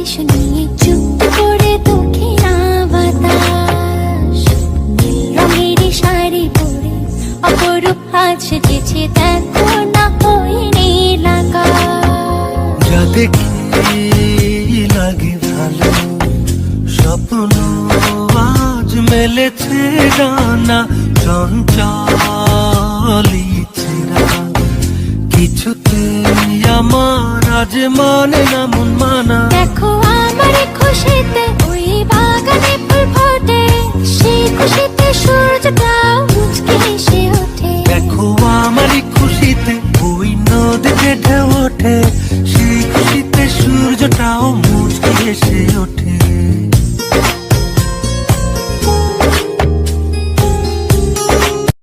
বালিশ নিয়ে চুপ করে দক্ষিণা বাতাস, নীল রঙের শাড়ি পরে অপরূপ হাত সেজেছে, দেখো না ওই নীল আকাশ। যা দেখি লাগে ভালো, স্বপ্ন আজ মেলেছে ডানা, চঞ্চলি ছেঁড়া কিছুতে আমার আজ মানে না মন মানা। দেখো